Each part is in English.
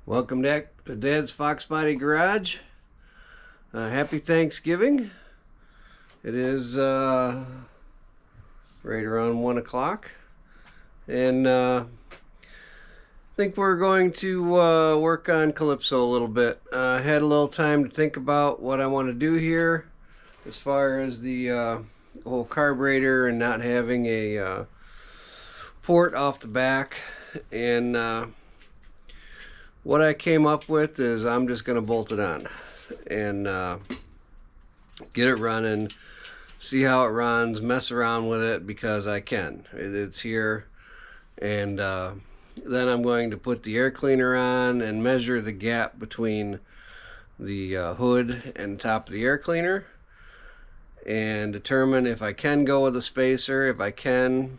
Welcome back to Dad's Foxbody Garage. Happy Thanksgiving. It is right around 1 o'clock. And I think we're going to work on Calypso a little bit. I had a little time to think about what I want to do here as far as the whole carburetor and not having a port off the back. And what I came up with is I'm just going to bolt it on and get it running, see how it runs, mess around with it because I can. It's here. And then I'm going to put the air cleaner on and measure the gap between the hood and the top of the air cleaner and determine if I can go with a spacer. If I can,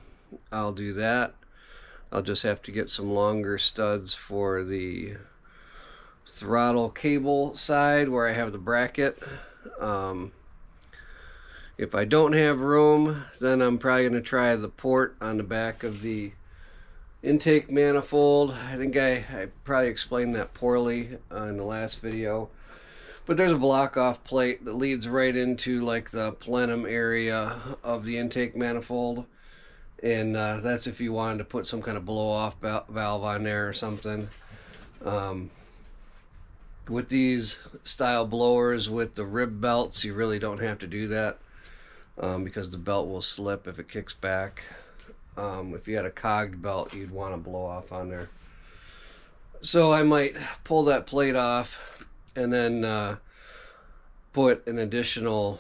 I'll do that. I'll just have to get some longer studs for the throttle cable side where I have the bracket. If I don't have room, then I'm probably going to try the port on the back of the intake manifold. I think I probably explained that poorly in the last video. But there's a block off plate that leads right into like the plenum area of the intake manifold. And that's if you wanted to put some kind of blow off valve on there or something. With these style blowers with the rib belts, you really don't have to do that because the belt will slip if it kicks back. If you had a cogged belt, you'd want to blow off on there. So I might pull that plate off and then put an additional,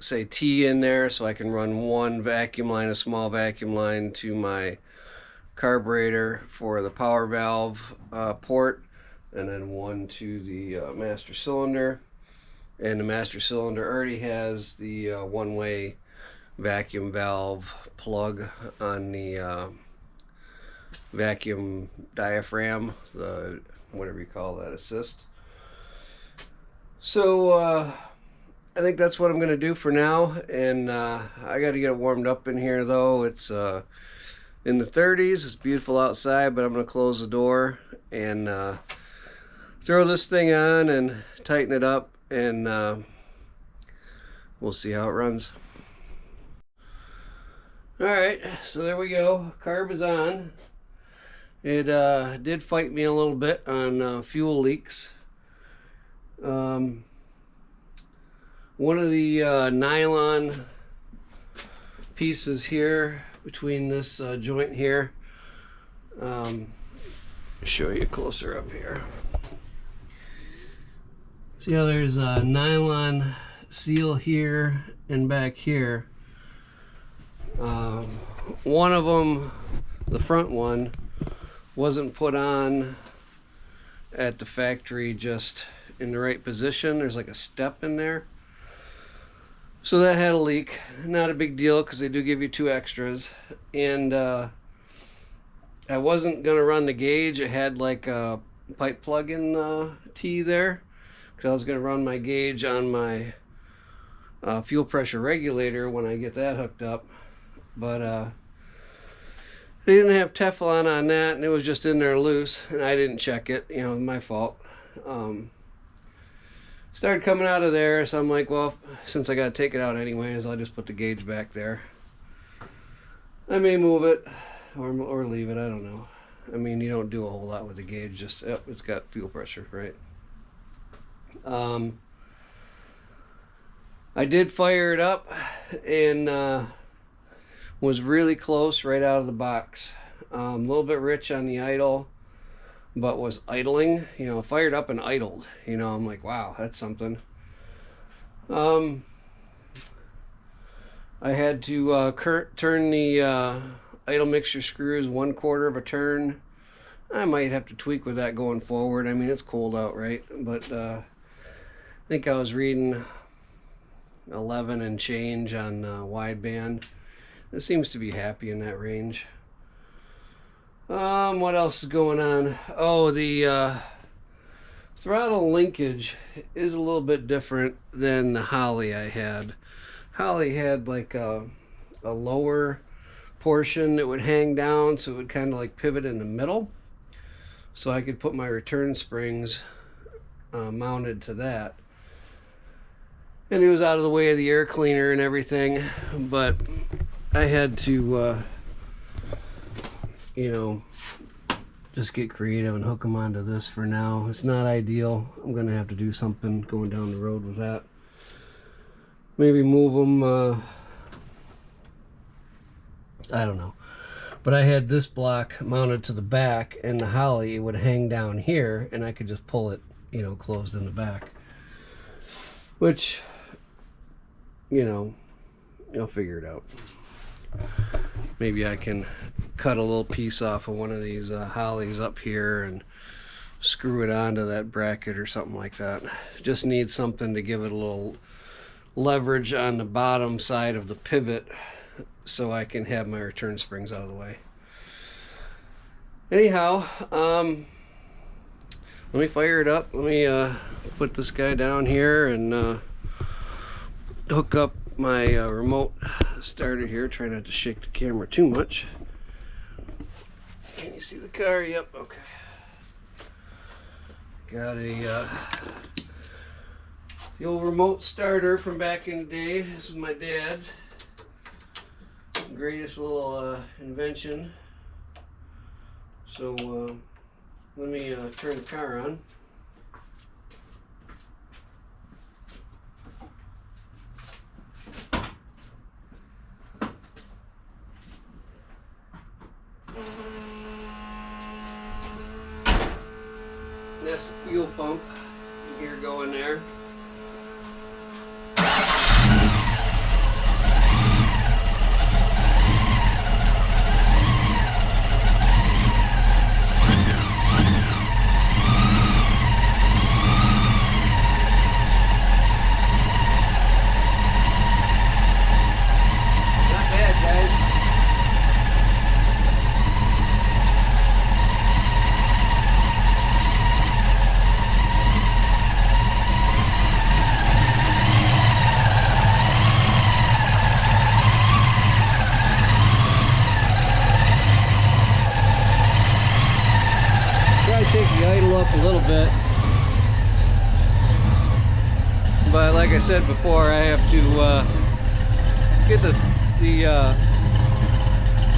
say, T in there so I can run one vacuum line, a small vacuum line, to my carburetor for the power valve port, and then one to the master cylinder. And the master cylinder already has the one-way vacuum valve plug on the vacuum diaphragm, the whatever you call that, assist. So I think that's what I'm going to do for now, and I got to get it warmed up in here though. It's in the 30s. It's beautiful outside, but I'm going to close the door and throw this thing on and tighten it up, and we'll see how it runs. Alright, so there we go. Carb is on. It did fight me a little bit on fuel leaks. One of the nylon pieces here between this joint here, show you closer up here. See how there's a nylon seal here and back here. One of them, the front one, wasn't put on at the factory just in the right position. There's like a step in there. So that had a leak. Not a big deal because they do give you 2 extras. And I wasn't going to run the gauge. It had like a pipe plug-in T there because I was going to run my gauge on my fuel pressure regulator when I get that hooked up. But they didn't have Teflon on that, and it was just in there loose, and I didn't check it. You know, my fault. Started coming out of there, so I'm like, well, since I got to take it out anyways, I'll just put the gauge back there. I may move it or leave it, I don't know. I mean, you don't do a whole lot with the gauge, just, yep, it's got fuel pressure, right? I did fire it up and was really close right out of the box. A little bit rich on the idle, but was idling, you know, fired up and idled. You know, I'm like, wow, that's something. I had to turn the idle mixture screws 1/4 of a turn. I might have to tweak with that going forward. I mean, it's cold out, right? But I think I was reading 11 and change on wideband. It seems to be happy in that range. What else is going on? Oh, the throttle linkage is a little bit different than the Holly I had. Holly had like a lower portion that would hang down, so it would kind of like pivot in the middle. so I could put my return springs mounted to that. And it was out of the way of the air cleaner and everything, but I had to, you know, just get creative and hook them onto this for now. It's not ideal. I'm going to have to do something going down the road with that. Maybe move them, I don't know. But I had this block mounted to the back, and the holly would hang down here, and I could just pull it, you know, closed in the back. Which, you know, I'll figure it out. Maybe I can cut a little piece off of one of these hollies up here and screw it onto that bracket or something like that. Just need something to give it a little leverage on the bottom side of the pivot so I can have my return springs out of the way. Anyhow, let me fire it up. Let me put this guy down here and hook up my remote starter here. Try not to shake the camera too much. Can you see the car? Yep, okay. Got a the old remote starter from back in the day. This is my dad's. Greatest little invention. So let me turn the car on. That's the fuel pump. Gear going there. Take the idle up a little bit, but like I said before, I have to get the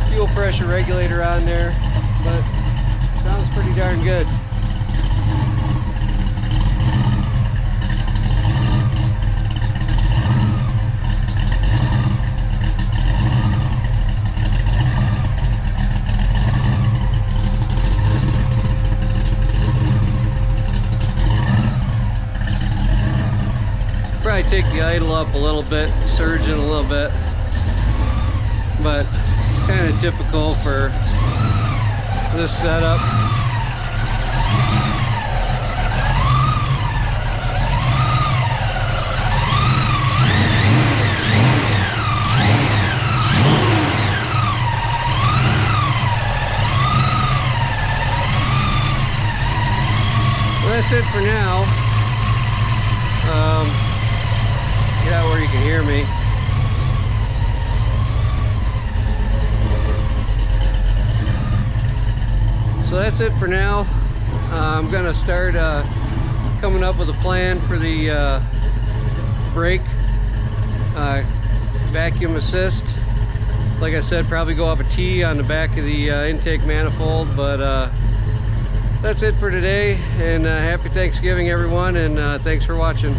fuel pressure regulator on there, but sounds pretty darn good. Probably take the idle up a little bit, surge it a little bit, but it's kind of typical for this setup. Well, that's it for now. Get out where you can hear me. So that's it for now. I'm gonna start coming up with a plan for the brake vacuum assist. Like I said, probably go off a T on the back of the intake manifold, but that's it for today, and happy Thanksgiving everyone, and thanks for watching.